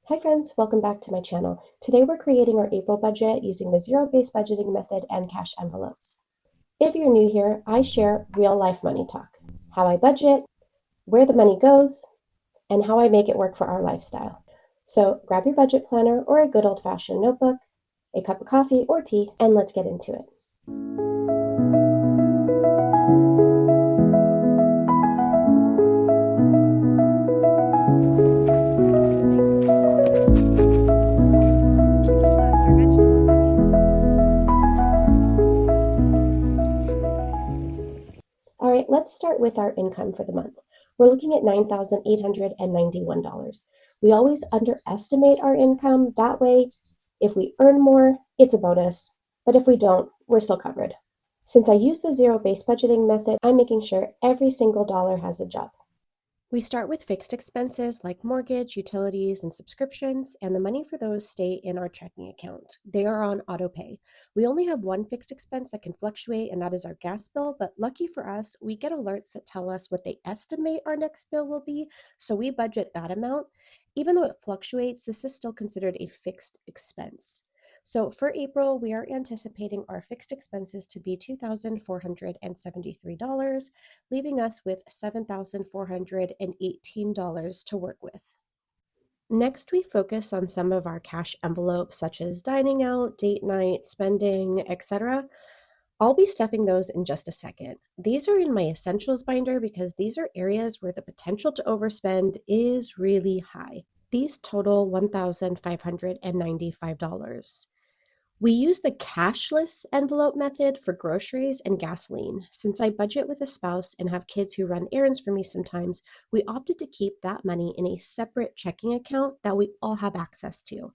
Hi friends, welcome back to my channel. Today we're creating our April budget using the zero-based budgeting method and cash envelopes. If you're new here, I share real life money talk, how I budget, where the money goes, and how I make it work for our lifestyle. So grab your budget planner or a good old-fashioned notebook, a cup of coffee or tea, and let's get into it. All right, let's start with our income for the month. We're looking at $9,891. We always underestimate our income. That way, if we earn more, it's a bonus. But if we don't, we're still covered. Since I use the zero-based budgeting method, I'm making sure every single dollar has a job. We start with fixed expenses like mortgage, utilities, and subscriptions, and the money for those stay in our checking account. They are on auto pay. We only have one fixed expense that can fluctuate, and that is our gas bill, but lucky for us, we get alerts that tell us what they estimate our next bill will be, so we budget that amount. Even though it fluctuates, this is still considered a fixed expense. So for April, we are anticipating our fixed expenses to be $2,473, leaving us with $7,418 to work with. Next, we focus on some of our cash envelopes, such as dining out, date night, spending, etc. I'll be stuffing those in just a second. These are in my essentials binder because these are areas where the potential to overspend is really high. These total $1,595. We use the cashless envelope method for groceries and gasoline. Since I budget with a spouse and have kids who run errands for me sometimes, we opted to keep that money in a separate checking account that we all have access to.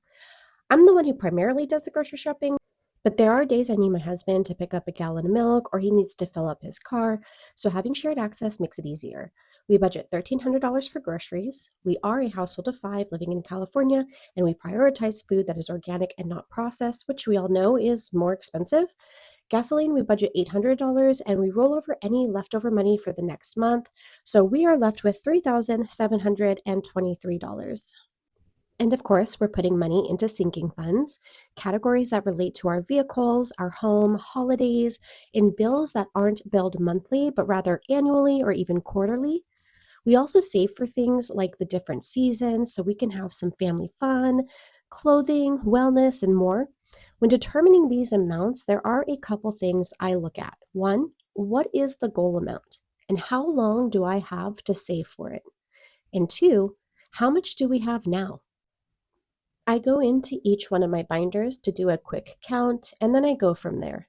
I'm the one who primarily does the grocery shopping, but there are days I need my husband to pick up a gallon of milk or he needs to fill up his car, so having shared access makes it easier. We budget $1,300 for groceries. We are a household of 5 living in California, and we prioritize food that is organic and not processed, which we all know is more expensive. Gasoline, we budget $800, and we roll over any leftover money for the next month, so we are left with $3,723. And of course, we're putting money into sinking funds, categories that relate to our vehicles, our home, holidays, and bills that aren't billed monthly, but rather annually or even quarterly. We also save for things like the different seasons so we can have some family fun, clothing, wellness, and more. When determining these amounts, there are a couple things I look at. One, what is the goal amount? And how long do I have to save for it? And two, how much do we have now? I go into each one of my binders to do a quick count, and then I go from there.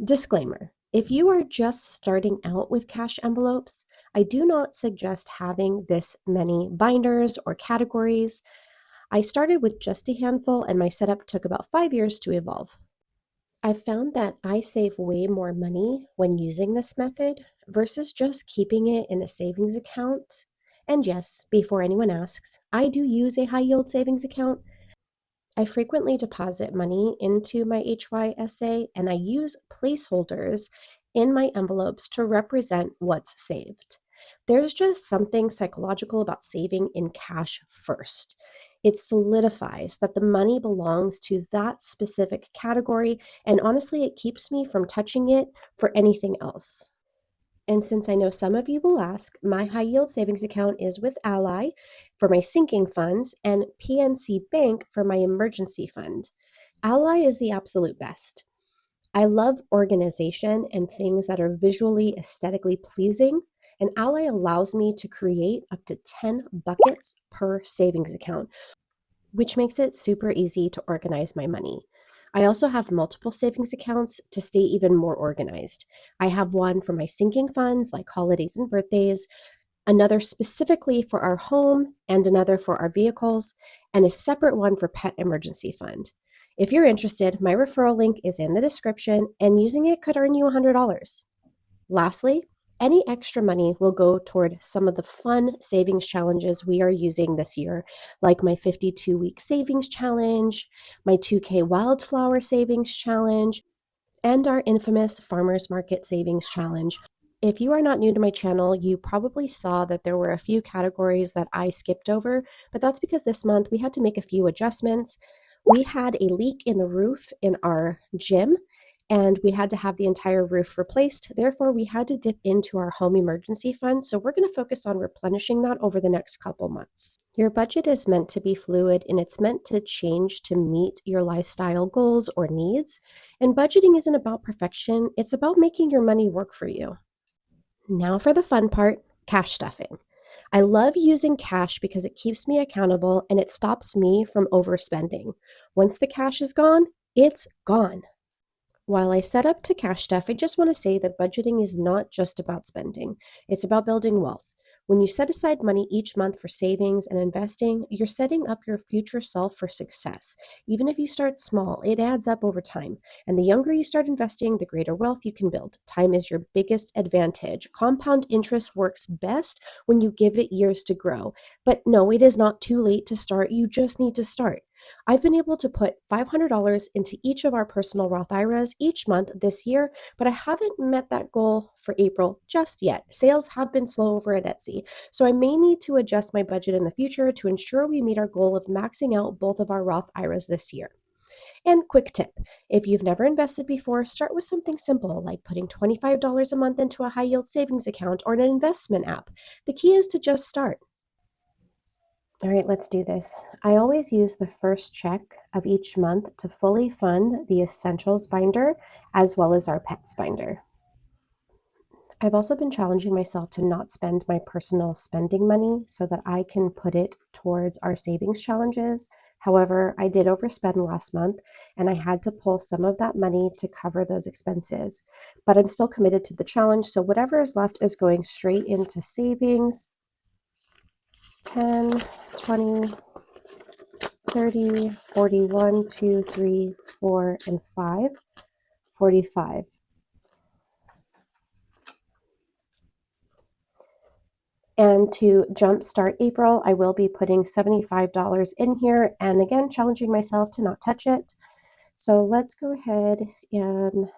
Disclaimer: if you are just starting out with cash envelopes, I do not suggest having this many binders or categories. I started with just a handful, and my setup took about 5 years to evolve. I've found that I save way more money when using this method versus just keeping it in a savings account. And yes, before anyone asks, I do use a high yield savings account. I frequently deposit money into my HYSA, and I use placeholders in my envelopes to represent what's saved. There's just something psychological about saving in cash first. It solidifies that the money belongs to that specific category, and honestly, it keeps me from touching it for anything else. And since I know some of you will ask, my high yield savings account is with Ally for my sinking funds and PNC Bank for my emergency fund. Ally is the absolute best. I love organization and things that are visually, aesthetically pleasing, and Ally allows me to create up to 10 buckets per savings account, which makes it super easy to organize my money. I also have multiple savings accounts to stay even more organized. I have one for my sinking funds like holidays and birthdays, another specifically for our home, and another for our vehicles, and a separate one for pet emergency fund. If you're interested, my referral link is in the description, and using it could earn you $100. Lastly, any extra money will go toward some of the fun savings challenges we are using this year, like my 52-week savings challenge, my 2K wildflower savings challenge, and our infamous farmers market savings challenge. If you are not new to my channel, you probably saw that there were a few categories that I skipped over, but that's because this month we had to make a few adjustments. We had a leak in the roof in our gym, and we had to have the entire roof replaced. Therefore, we had to dip into our home emergency fund, so we're going to focus on replenishing that over the next couple months. Your budget is meant to be fluid, and it's meant to change to meet your lifestyle goals or needs. And budgeting isn't about perfection, it's about making your money work for you. Now for the fun part, cash stuffing. I love using cash because it keeps me accountable and it stops me from overspending. Once the cash is gone, it's gone. While I set up to cash stuff, I just want to say that budgeting is not just about spending. It's about building wealth. When you set aside money each month for savings and investing, you're setting up your future self for success. Even if you start small, it adds up over time. And the younger you start investing, the greater wealth you can build. Time is your biggest advantage. Compound interest works best when you give it years to grow. But no, it is not too late to start. You just need to start. I've been able to put $500 into each of our personal Roth IRAs each month this year, but I haven't met that goal for April just yet. Sales have been slow over at Etsy, so I may need to adjust my budget in the future to ensure we meet our goal of maxing out both of our Roth IRAs this year. And quick tip, if you've never invested before, start with something simple like putting $25 a month into a high yield savings account or an investment app. The key is to just start. All right, let's do this. I always use the first check of each month to fully fund the essentials binder as well as our pets binder. I've also been challenging myself to not spend my personal spending money so that I can put it towards our savings challenges. However, I did overspend last month and I had to pull some of that money to cover those expenses. But I'm still committed to the challenge, so whatever is left is going straight into savings. 10, 20, 30, 41, 2, 3, 4, and 5, 45. And to jumpstart April, I will be putting $75 in here, and again, challenging myself to not touch it. So let's go ahead, and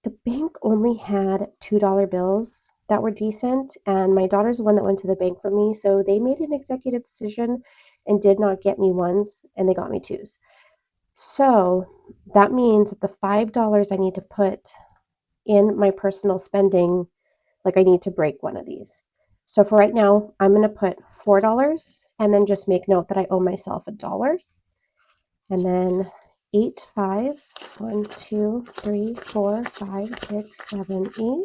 the bank only had $2 bills that were decent, and my daughter's the one that went to the bank for me, so they made an executive decision and did not get me ones, and they got me twos. So that means that the $5 I need to put in my personal spending, like I need to break one of these. So for right now, I'm going to put $4 and then just make note that I owe myself $1. And then 8 fives, 1, 2, 3, 4, 5, 6, 7, 8.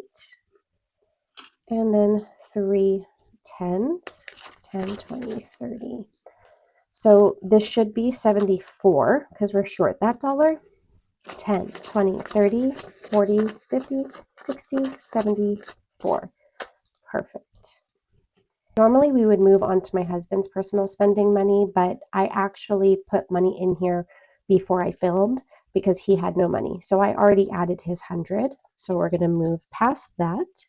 And then 3 tens, 10, 20, 30. So this should be 74 because we're short that dollar. 10, 20, 30, 40, 50, 60, 74. Perfect. Normally we would move on to my husband's personal spending money, but I actually put money in here before I filmed because he had no money. So I already added his 100. So we're going to move past that.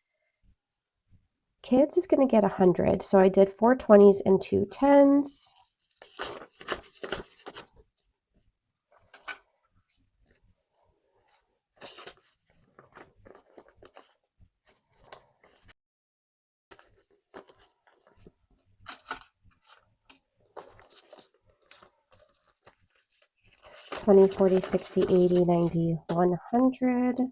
Kids is going to get 100. So I did 4 20s and 2 10s. $20, $40, $60, $80, $90, $100.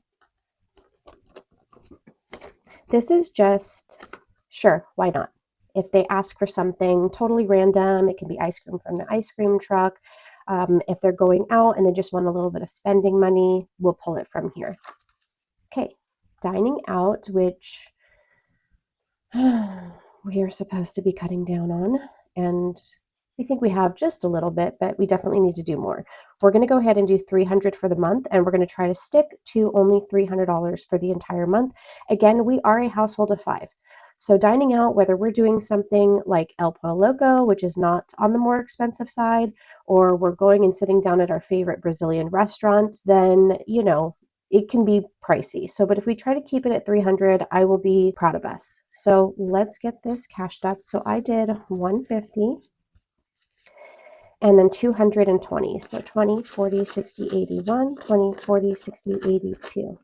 This is just, sure, why not? If they ask for something totally random, it can be ice cream from the ice cream truck. If they're going out and they just want a little bit of spending money, we'll pull it from here. Okay, dining out, which we are supposed to be cutting down on, and I think we have just a little bit, but we definitely need to do more. We're going to go ahead and do $300 for the month, and we're going to try to stick to only $300 for the entire month. Again, we are a household of 5. So dining out, whether we're doing something like El Pollo Loco, which is not on the more expensive side, or we're going and sitting down at our favorite Brazilian restaurant, then, you know, it can be pricey. So, but if we try to keep it at 300, I will be proud of us. So let's get this cashed up. So I did 150 and then 220. So 20, 40, 60, 81, 20, 40, 60, 82.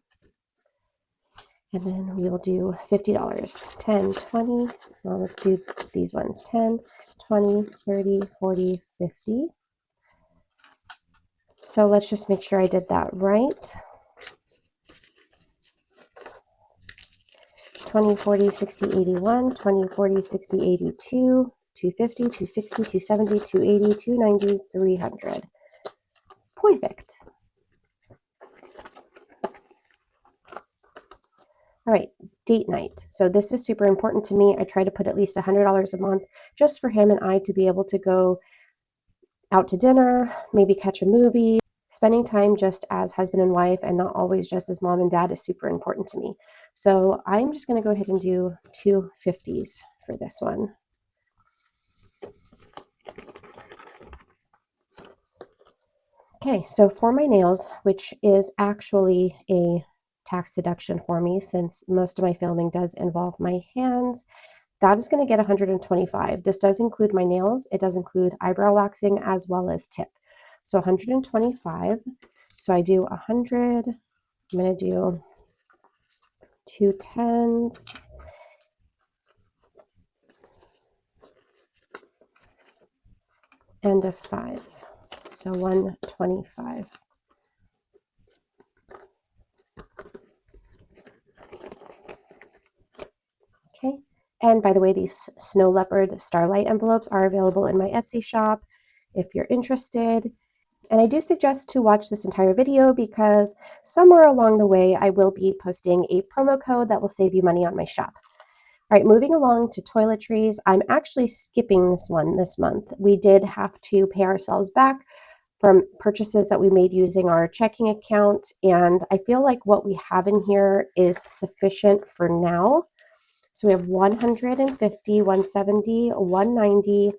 And then we will do $50. 10, 20. Well, let's do these ones. 10, 20, 30, 40, 50. So let's just make sure I did that right. 20, 40, 60, 81, 20, 40, 60, 82, 250, 260, 270, 280, 290, 300. Perfect. All right, date night. So this is super important to me. I try to put at least $100 a month just for him and I to be able to go out to dinner, maybe catch a movie. Spending time just as husband and wife and not always just as mom and dad is super important to me. So I'm just going to go ahead and do 250s for this one. Okay, so for my nails, which is actually a tax deduction for me since most of my filming does involve my hands, that is going to get 125. This does include my nails. It does include eyebrow waxing as well as tip. So 125. So I do 100. I'm going to do 2 10s. And a 5. So 125. Okay. And by the way, these Snow Leopard Starlight envelopes are available in my Etsy shop if you're interested. And I do suggest to watch this entire video because somewhere along the way, I will be posting a promo code that will save you money on my shop. All right, moving along to toiletries. I'm actually skipping this one this month. We did have to pay ourselves back from purchases that we made using our checking account. And I feel like what we have in here is sufficient for now. So we have 150, 170, 190,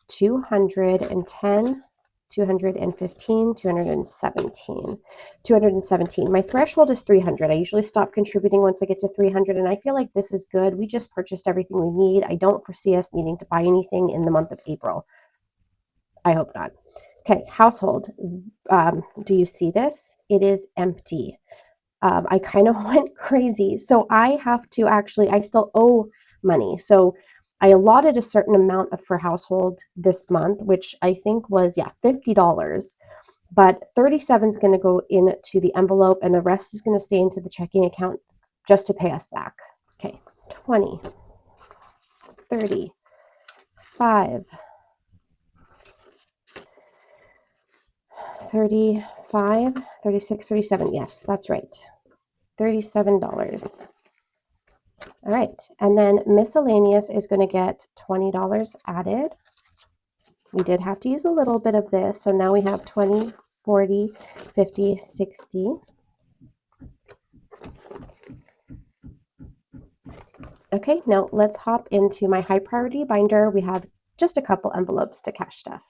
210, 215, 217. 217. My threshold is 300. I usually stop contributing once I get to 300, and I feel like this is good. We just purchased everything we need. I don't foresee us needing to buy anything in the month of April. I hope not. Okay, household. Do you see this? It is empty. I kind of went crazy. So I have to actually, I still owe money. So I allotted a certain amount for household this month, which I think was, yeah, $50. But 37 is going to go into the envelope and the rest is going to stay into the checking account just to pay us back. Okay, 20, 30, 5, 35, 36, 37. Yes, that's right. $37. All right, and then miscellaneous is going to get $20 added. We did have to use a little bit of this, so now we have 20, 40, 50, 60. Okay, now let's hop into my high priority binder. We have just a couple envelopes to cash stuff.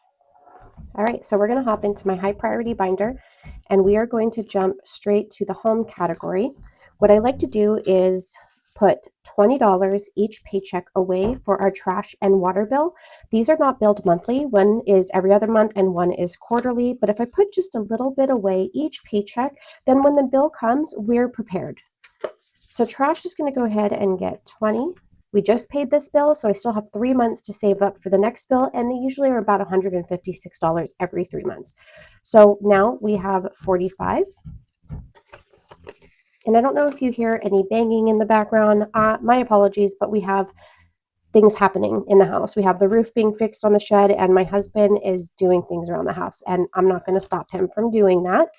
All right, so we're going to hop into my high priority binder, and we are going to jump straight to the home category. What I like to do is put $20 each paycheck away for our trash and water bill. These are not billed monthly. One is every other month and one is quarterly. But if I put just a little bit away each paycheck, then when the bill comes, we're prepared. So trash is going to go ahead and get 20. We just paid this bill, so I still have 3 months to save up for the next bill, and they usually are about $156 every 3 months. So now we have 45. And I don't know if you hear any banging in the background. My apologies, but we have things happening in the house. We have the roof being fixed on the shed, and my husband is doing things around the house, and I'm not going to stop him from doing that.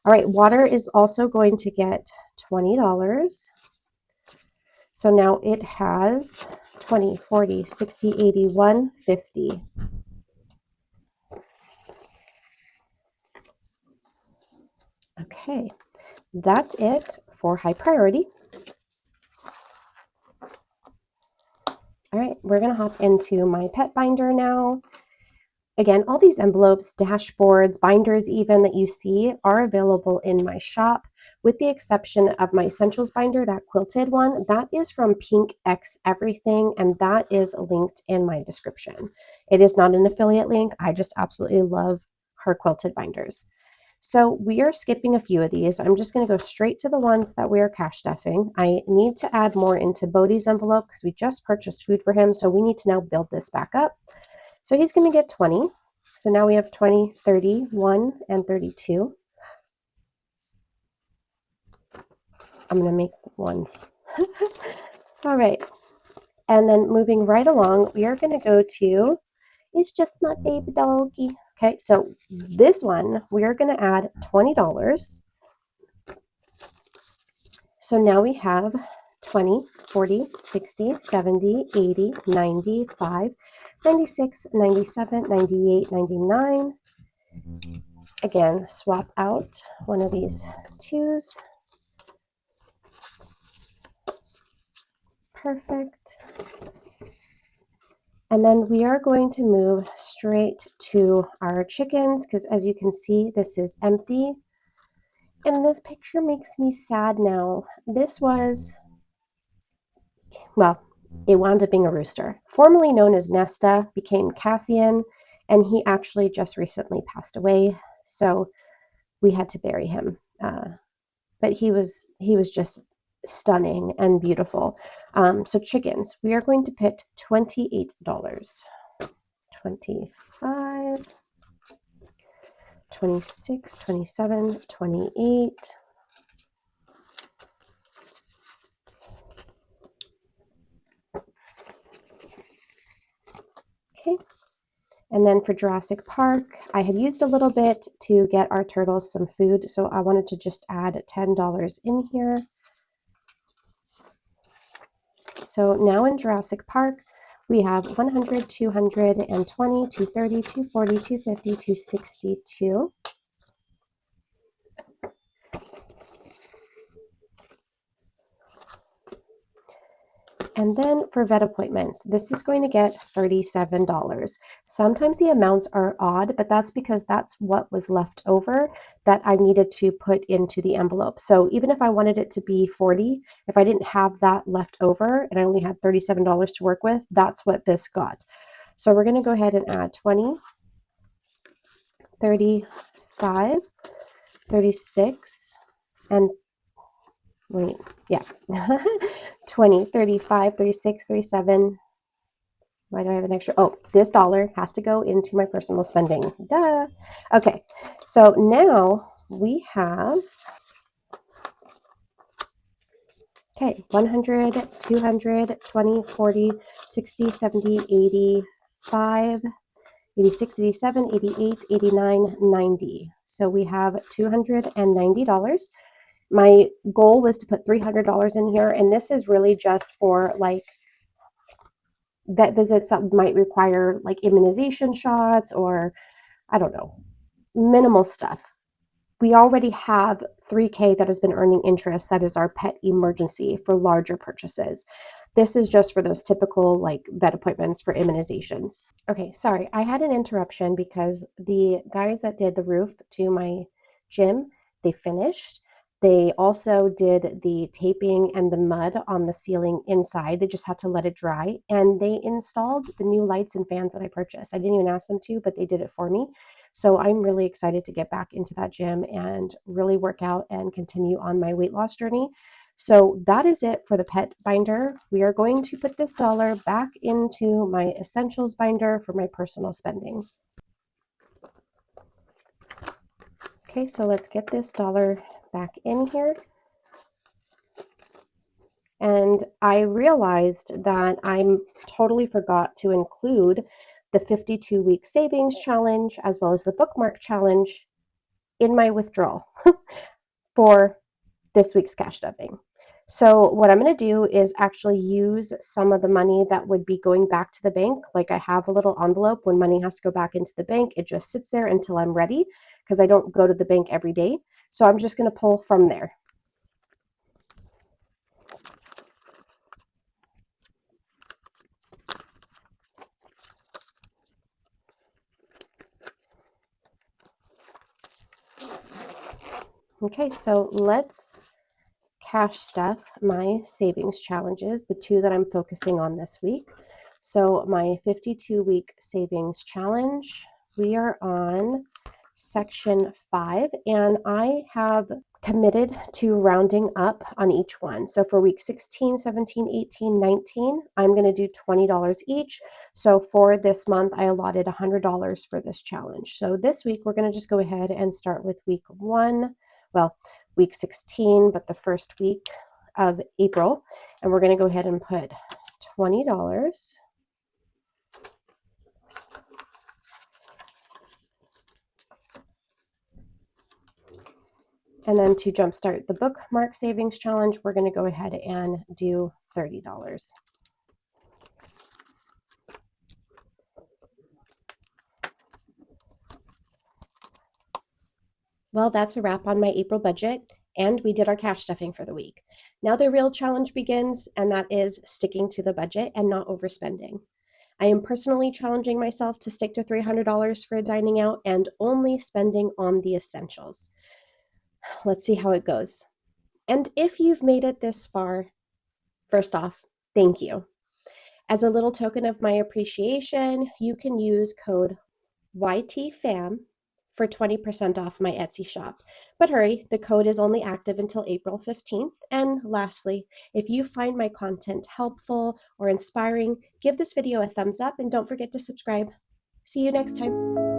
All right, water is also going to get $20. So now it has 20, 40, 60, 80, 150. Okay, that's it for high priority. All right, we're going to hop into my pet binder now. Again, all these envelopes, dashboards, binders even that you see are available in my shop, with the exception of my essentials binder, that quilted one. That is from Pink X Everything, and that is linked in my description. It is not an affiliate link. I just absolutely love her quilted binders. So we are skipping a few of these. I'm just going to go straight to the ones that we are cash stuffing. I need to add more into Bodhi's envelope because we just purchased food for him. So we need to now build this back up. So he's going to get 20. So now we have 20, 30, 1, and 32. I'm going to make ones. All right. And then moving right along, we are going to go to, it's just my baby doggy. Okay, so this one, we are going to add $20. So now we have 20, 40, 60, 70, 80, 95, 96, 97, 98, 99. Again, swap out one of these twos. Perfect. And then we are going to move straight to our chickens because as you can see, this is empty. And this picture makes me sad now. This was, well, it wound up being a rooster. Formerly known as Nesta, became Cassian, and he actually just recently passed away. So we had to bury him. But he was just stunning and beautiful. So chickens, we are going to put $28. 25, 26, 27, 28. Okay. And then for Jurassic Park, I had used a little bit to get our turtles some food, so I wanted to just add $10 in here. So now in Jurassic Park, we have 100, 220, 230, 240, 250, 262. And then for vet appointments, this is going to get $37. Sometimes the amounts are odd, but that's because that's what was left over that I needed to put into the envelope. So even if I wanted it to be 40, if I didn't have that left over and I only had $37 to work with, that's what this got. So we're going to go ahead and add 20, 35, 36, and wait, yeah, 20, 35, 36, 37. Why do I have an extra? Oh, this dollar has to go into my personal spending. Duh. Okay, so now we have, okay, 100, 200, 20, 40, 60, 70, 85, 86, 87, 88, 89, 90. So we have $290. My goal was to put $300 in here, and this is really just for like vet visits that might require like immunization shots or I don't know, minimal stuff. We already have $3K that has been earning interest. That is our pet emergency for larger purchases. This is just for those typical like vet appointments for immunizations. Okay, sorry, I had an interruption because the guys that did the roof to my gym, they finished. They also did the taping and the mud on the ceiling inside. They just had to let it dry. And they installed the new lights and fans that I purchased. I didn't even ask them to, but they did it for me. So I'm really excited to get back into that gym and really work out and continue on my weight loss journey. So that is it for the pet binder. We are going to put this dollar back into my essentials binder for my personal spending. Okay, so let's get this dollar back in here. And I realized that I totally forgot to include the 52-week savings challenge as well as the bookmark challenge in my withdrawal for this week's cash stuffing. So what I'm going to do is actually use some of the money that would be going back to the bank. Like I have a little envelope when money has to go back into the bank. It just sits there until I'm ready because I don't go to the bank every day. So I'm just going to pull from there. Okay, so let's cash stuff my savings challenges, the two that I'm focusing on this week. So my 52-week savings challenge, we are on section 5, and I have committed to rounding up on each one. So for week 16, 17, 18, 19, I'm going to do $20 each. So for this month, I allotted $100 for this challenge. So this week, we're going to just go ahead and start with week 1, well, week 16, but the first week of April, and we're going to go ahead and put $20. And then to jumpstart the bookmark savings challenge, we're going to go ahead and do $30. Well, that's a wrap on my April budget, and we did our cash stuffing for the week. Now the real challenge begins, and that is sticking to the budget and not overspending. I am personally challenging myself to stick to $300 for dining out and only spending on the essentials. Let's see how it goes. And if you've made it this far, first off, thank you. As a little token of my appreciation, you can use code YTFAM for 20% off my Etsy shop. But hurry, the code is only active until April 15th. And lastly, if you find my content helpful or inspiring, give this video a thumbs up and don't forget to subscribe. See you next time.